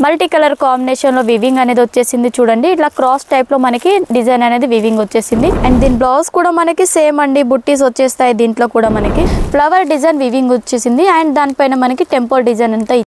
Multi colour combination లో weaving అనేది వచ్చేసింది చూడండి. ఇట్లా క్రాస్ టైప్ లో మనకి డిజైన్ అనేది వివింగ్ వచ్చేసింది. అండ్ దీని బ్లౌజ్ కూడా మనకి సేమ్ అండి, బుట్టీస్ వచ్చేస్తాయి. దీంట్లో కూడా మనకి ఫ్లవర్ డిజైన్ వివింగ్ వచ్చేసింది. అండ్ దానిపైన మనకి టెంపుల్ డిజైన్ అంతా.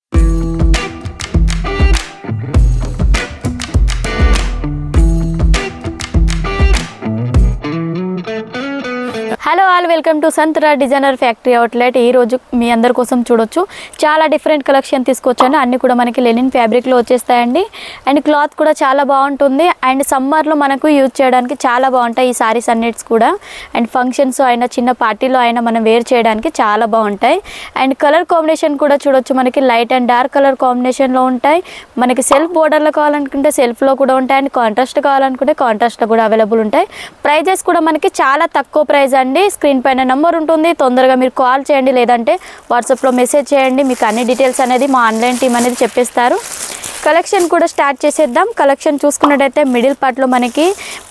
Hello all, welcome to Santara designer factory outlet. ఈ రోజు మీ అందరి కోసం చూడొచ్చు చాలా డిఫరెంట్ కలెక్షన్ తీసుకొచ్చాను. అన్ని కూడా మనకి లెనిన్ ఫ్యాబ్రిక్లో వచ్చేస్తాయండి. అండ్ క్లాత్ కూడా చాలా బాగుంటుంది. అండ్ సమ్మర్లో మనకు యూజ్ చేయడానికి చాలా బాగుంటాయి ఈ సారీస్ అన్నిట్స్ కూడా. అండ్ ఫంక్షన్స్ అయినా చిన్న పార్టీలో అయినా మనం వేర్ చేయడానికి చాలా బాగుంటాయి. అండ్ కలర్ కాంబినేషన్ కూడా చూడొచ్చు, మనకి లైట్ అండ్ డార్క్ కలర్ కాంబినేషన్లో ఉంటాయి. మనకి సెల్ఫ్ బోర్డర్లో కావాలనుకుంటే సెల్ఫ్లో కూడా ఉంటాయి. అండ్ కాంట్రాస్ట్ కావాలనుకుంటే కాంట్రాస్ట్లో కూడా అవైలబుల్ ఉంటాయి. ప్రైజెస్ కూడా మనకి చాలా తక్కువ ప్రైస్ అండి. స్క్రీన్ పైన నెంబర్ ఉంటుంది, తొందరగా మీరు కాల్ చేయండి, లేదంటే వాట్సాప్లో మెసేజ్ చేయండి. మీకు అన్ని డీటెయిల్స్ అనేది మా ఆన్లైన్ టీం అనేది చెప్పేస్తారు. కలెక్షన్ కూడా స్టార్ట్ చేసేద్దాం. కలెక్షన్ చూసుకున్నట్టయితే మిడిల్ పార్ట్లో మనకి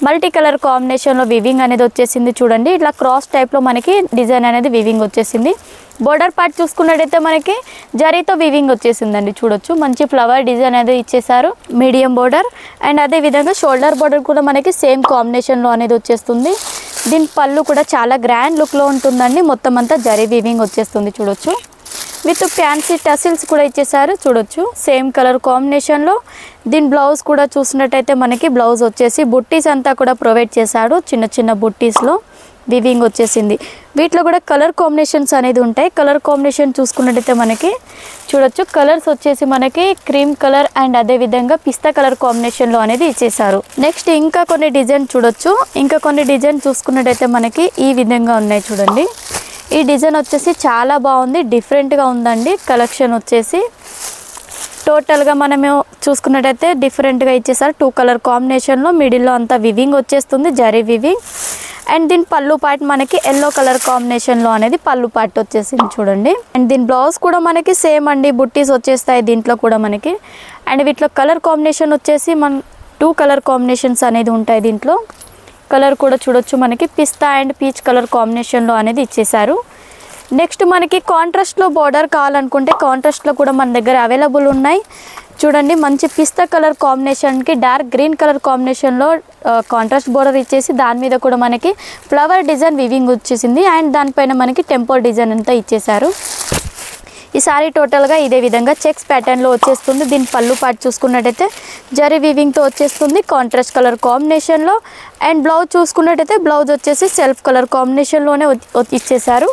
మల్టీ కలర్ కాంబినేషన్లో వివింగ్ అనేది వచ్చేసింది చూడండి. ఇట్లా క్రాస్ టైప్లో మనకి డిజైన్ అనేది వివింగ్ వచ్చేసింది. బోర్డర్ పార్ట్ చూసుకున్నట్టయితే మనకి జరీతో వివింగ్ వచ్చేసిందండి. చూడొచ్చు మంచి ఫ్లవర్ డిజైన్ అనేది ఇచ్చేసారు, మీడియం బోర్డర్. అండ్ అదే విధంగా షోల్డర్ బోర్డర్ కూడా మనకి సేమ్ కాంబినేషన్లో అనేది వచ్చేస్తుంది. దీని పళ్ళు కూడా చాలా గ్రాండ్ లుక్లో ఉంటుందండి. మొత్తం అంతా జరీ వివింగ్ వచ్చేస్తుంది చూడొచ్చు. విత్ ఫ్యాన్సీ టసిల్స్ కూడా ఇచ్చేసారు చూడొచ్చు, సేమ్ కలర్ కాంబినేషన్లో. దీని బ్లౌజ్ కూడా చూసినట్టయితే మనకి బ్లౌజ్ వచ్చేసి బుట్టీస్ అంతా కూడా ప్రొవైడ్ చేశాడు. చిన్న చిన్న బుట్టీస్లో వివింగ్ వచ్చేసింది. వీటిలో కూడా కలర్ కాంబినేషన్స్ అనేది ఉంటాయి. కలర్ కాంబినేషన్ చూసుకున్నట్టయితే మనకి చూడొచ్చు, కలర్స్ వచ్చేసి మనకి క్రీమ్ కలర్ అండ్ అదే విధంగా పిస్తా కలర్ కాంబినేషన్లో అనేది ఇచ్చేసారు. నెక్స్ట్ ఇంకా కొన్ని డిజైన్ చూడొచ్చు. ఇంకా కొన్ని డిజైన్ చూసుకున్నట్టయితే మనకి ఈ విధంగా ఉన్నాయి చూడండి. ఈ డిజైన్ వచ్చేసి చాలా బాగుంది, డిఫరెంట్గా ఉందండి. కలెక్షన్ వచ్చేసి టోటల్గా మనము చూసుకున్నట్టయితే డిఫరెంట్గా ఇచ్చేసారు. 2 కలర్ కాంబినేషన్లో మిడిల్లో అంతా వివింగ్ వచ్చేస్తుంది, జరీ వివింగ్. అండ్ దీని పళ్ళు పార్ట్ మనకి ఎల్లో కలర్ కాంబినేషన్లో అనేది పళ్ళు పార్ట్ వచ్చేసింది చూడండి. అండ్ దీని బ్లౌజ్ కూడా మనకి సేమ్ అండి, బుట్టీస్ వచ్చేస్తాయి దీంట్లో కూడా మనకి. అండ్ వీటిలో కలర్ కాంబినేషన్ వచ్చేసి 2 కలర్ కాంబినేషన్స్ అనేది ఉంటాయి దీంట్లో. కలర్ కూడా చూడొచ్చు, మనకి పిస్తా అండ్ పీచ్ కలర్ కాంబినేషన్లో అనేది ఇచ్చేసారు. నెక్స్ట్ మనకి కాంట్రాస్ట్లో బోర్డర్ కావాలనుకుంటే కాంట్రాస్ట్లో కూడా మన దగ్గర అవైలబుల్ ఉన్నాయి చూడండి. మంచి పిస్తా కలర్ కాంబినేషన్కి డార్క్ గ్రీన్ కలర్ కాంబినేషన్లో కాంట్రాస్ట్ బోర్డర్ ఇచ్చేసి దాని మీద కూడా మనకి ఫ్లవర్ డిజైన్ వివింగ్ వచ్చేసింది. అండ్ దానిపైన మనకి టెంపుల్ డిజైన్ అంతా ఇచ్చేసారు. ఈ సారీ టోటల్గా ఇదే విధంగా చెక్స్ ప్యాటర్న్లో వచ్చేస్తుంది. దీని పళ్ళు పార్ట్ చూసుకున్నట్టయితే జరీ వీవింగ్తో వచ్చేస్తుంది కాంట్రాస్ట్ కలర్ కాంబినేషన్లో. అండ్ బ్లౌజ్ చూసుకున్నట్టయితే బ్లౌజ్ వచ్చేసి సెల్ఫ్ కలర్ కాంబినేషన్లోనే ఇచ్చేసారు.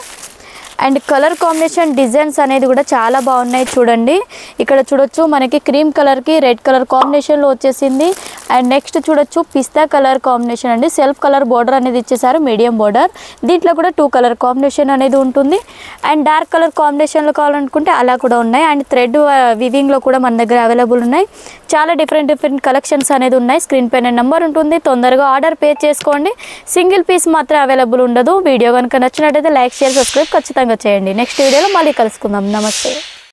అండ్ కలర్ కాంబినేషన్ డిజైన్స్ అనేది కూడా చాలా బాగున్నాయి చూడండి. ఇక్కడ చూడొచ్చు మనకి క్రీమ్ కలర్కి రెడ్ కలర్ కాంబినేషన్లో వచ్చేసింది. అండ్ నెక్స్ట్ చూడొచ్చు పిస్తా కలర్ కాంబినేషన్ అండి, సెల్ఫ్ కలర్ బోర్డర్ అనేది ఇచ్చేసారు, మీడియం బోర్డర్. దీంట్లో కూడా 2 కలర్ కాంబినేషన్ అనేది ఉంటుంది. అండ్ డార్క్ కలర్ కాంబినేషన్లో కావాలనుకుంటే అలా కూడా ఉన్నాయి. అండ్ థ్రెడ్ వివింగ్లో కూడా మన దగ్గర అవైలబుల్ ఉన్నాయి. చాలా డిఫరెంట్ కలెక్షన్స్ అనేది ఉన్నాయి. స్క్రీన్ పైన నెంబర్ ఉంటుంది, తొందరగా ఆర్డర్ పే చేసుకోండి. సింగిల్ పీస్ మాత్రం అవైలబుల్ ఉండదు. వీడియో కనుక నచ్చినట్టయితే లైక్, షేర్, సబ్స్క్రైబ్ ఖచ్చితంగా చేయండి. నెక్స్ట్ వీడియోలో మళ్ళీ కలుసుకుందాం. నమస్తే.